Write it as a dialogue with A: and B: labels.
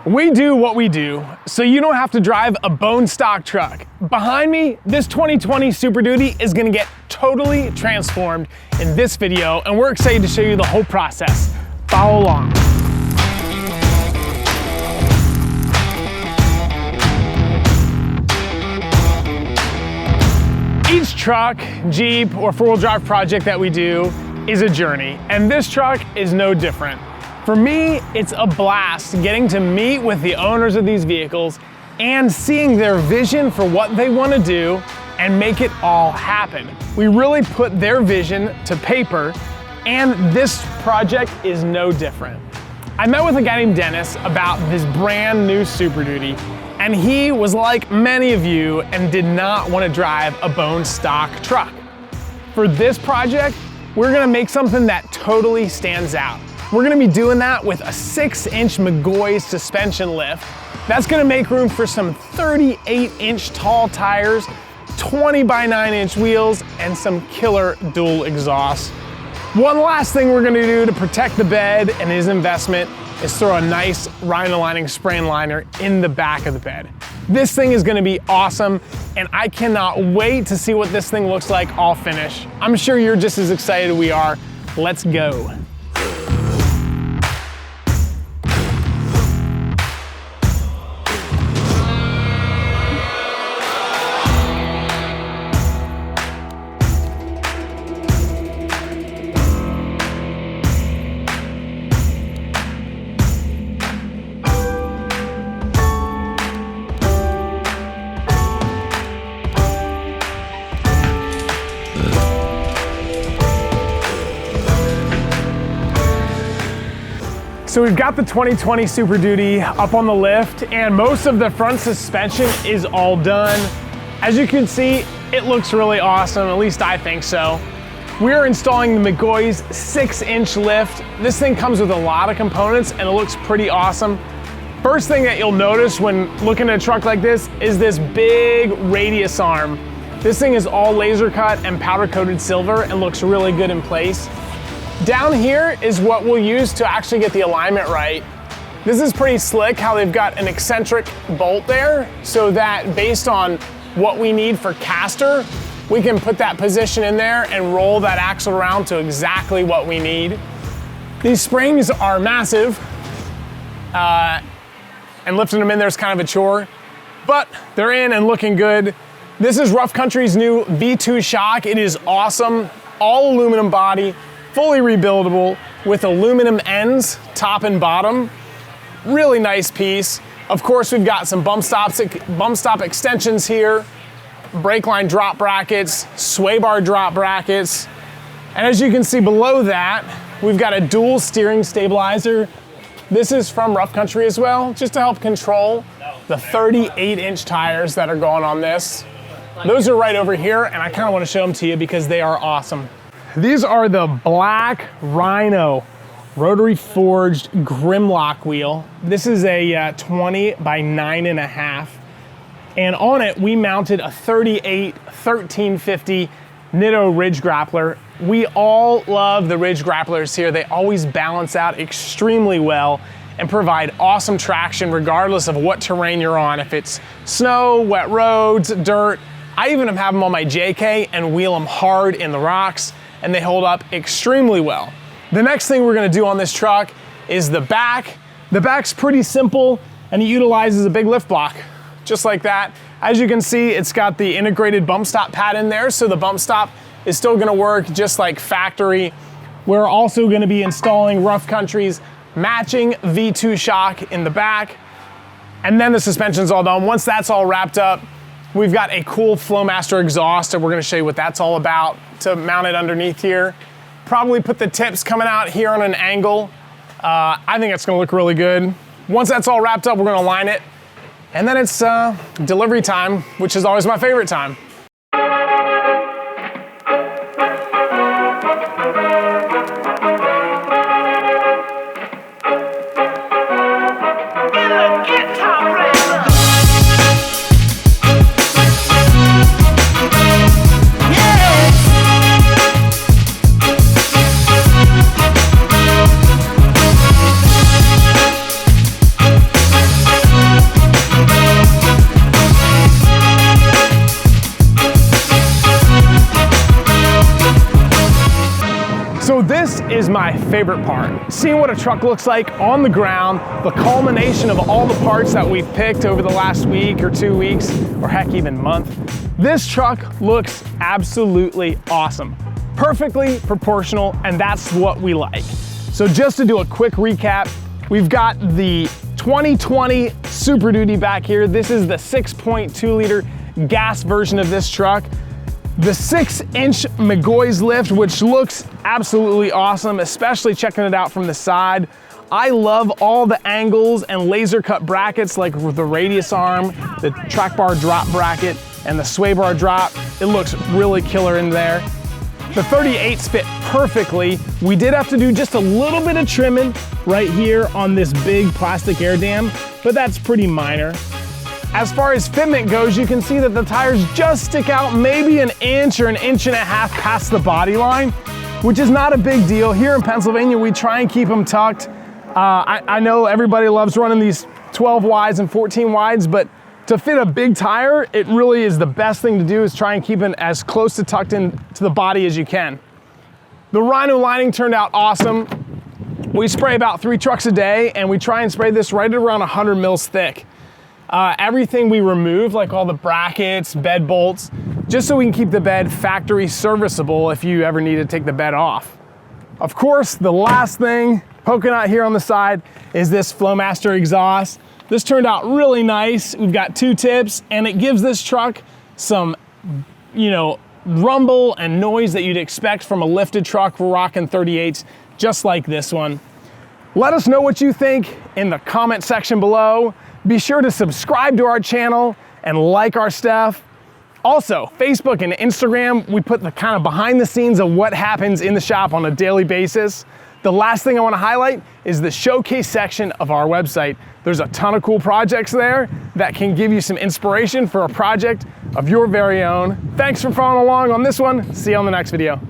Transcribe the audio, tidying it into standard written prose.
A: We do what we do, so you don't have to drive a bone stock truck. Behind me, this 2020 Super Duty is gonna get totally transformed in this video, and we're excited to show you the whole process. Follow along. Each truck, Jeep, or four-wheel drive project that we do is a journey, and this truck is no different. For me, it's a blast getting to meet with the owners of these vehicles and seeing their vision for what they want to do and make it all happen. We really put their vision to paper, and this project is no different. I met with a guy named Dennis about this brand new Super Duty, and he was like many of you and did not want to drive a bone stock truck. For this project, we're gonna make something that totally stands out. We're gonna be doing that with a 6-inch McGaughy's suspension lift. That's gonna make room for some 38-inch tall tires, 20 by 9-inch wheels, and some killer dual exhausts. One last thing we're gonna do to protect the bed and his investment is throw a nice Rhino Lining spray liner in the back of the bed. This thing is gonna be awesome, and I cannot wait to see what this thing looks like all finished. I'm sure you're just as excited as we are. Let's go. So we've got the 2020 Super Duty up on the lift, and most of the front suspension is all done. As you can see, it looks really awesome, at least I think so. We're installing the McGaughy's 6-inch lift. This thing comes with a lot of components and it looks pretty awesome. First thing that you'll notice when looking at a truck like this is this big radius arm. This thing is all laser cut and powder coated silver and looks really good in place. Down here is what we'll use to actually get the alignment right. This is pretty slick how they've got an eccentric bolt there so that based on what we need for caster, we can put that position in there and roll that axle around to exactly what we need. These springs are massive and lifting them in there is kind of a chore, but they're in and looking good. This is Rough Country's new V2 shock. It is awesome, all aluminum body, fully rebuildable with aluminum ends, top and bottom. Really nice piece. Of course, we've got some bump stop extensions here, brake line drop brackets, sway bar drop brackets. And as you can see below that, we've got a dual steering stabilizer. This is from Rough Country as well, just to help control the 38-inch tires that are going on this. Those are right over here, and I kind of want to show them to you because they are awesome. These are the black Rhino rotary forged Grimlock wheel. This is a 20 by 9.5. And on it, we mounted a 38 1350 Nitto Ridge Grappler. We all love the Ridge Grapplers here. They always balance out extremely well and provide awesome traction regardless of what terrain you're on. If it's snow, wet roads, dirt. I even have them on my JK and wheel them hard in the rocks, and they hold up extremely well. The next thing we're gonna do on this truck is the back. The back's pretty simple and it utilizes a big lift block, just like that. As you can see, it's got the integrated bump stop pad in there, so the bump stop is still gonna work just like factory. We're also gonna be installing Rough Country's matching V2 shock in the back, and then the suspension's all done. Once that's all wrapped up, we've got a cool Flowmaster exhaust, and we're gonna show you what that's all about to mount it underneath here. Probably put the tips coming out here on an angle. I think it's gonna look really good. Once that's all wrapped up, we're gonna line it, and then it's delivery time, which is always my favorite time. my favorite part. Seeing what a truck looks like on the ground, the culmination of all the parts that we've picked over the last week or 2 weeks, or heck, even month. This truck looks absolutely awesome. Perfectly proportional, and that's what we like. So just to do a quick recap, we've got the 2020 Super Duty back here. This is the 6.2 liter gas version of this truck. The 6-inch McGaughy's lift, which looks absolutely awesome, especially checking it out from the side. I love all the angles and laser cut brackets, like with the radius arm, the track bar drop bracket, and the sway bar drop. It looks really killer in there. The 38s fit perfectly. We did have to do just a little bit of trimming right here on this big plastic air dam, but that's pretty minor. As far as fitment goes, you can see that the tires just stick out maybe an inch or an inch and a half past the body line, which is not a big deal. Here in Pennsylvania, we try and keep them tucked. I know everybody loves running these 12 wides and 14 wides, but to fit a big tire, it really is the best thing to do is try and keep it as close to tucked in to the body as you can. The Rhino Lining turned out awesome. We spray about 3 trucks a day, and we try and spray this right at around 100 mils thick. Everything we remove, like all the brackets, bed bolts, just so we can keep the bed factory serviceable if you ever need to take the bed off. Of course, the last thing poking out here on the side is this Flowmaster exhaust. This turned out really nice. We've got 2 tips, and it gives this truck some, rumble and noise that you'd expect from a lifted truck. We're rocking 38s just like this one. Let us know what you think in the comment section below. Be sure to subscribe to our channel and like our stuff. Also, Facebook and Instagram, we put the kind of behind the scenes of what happens in the shop on a daily basis. The last thing I want to highlight is the showcase section of our website. There's a ton of cool projects there that can give you some inspiration for a project of your very own. Thanks for following along on this one. See you on the next video.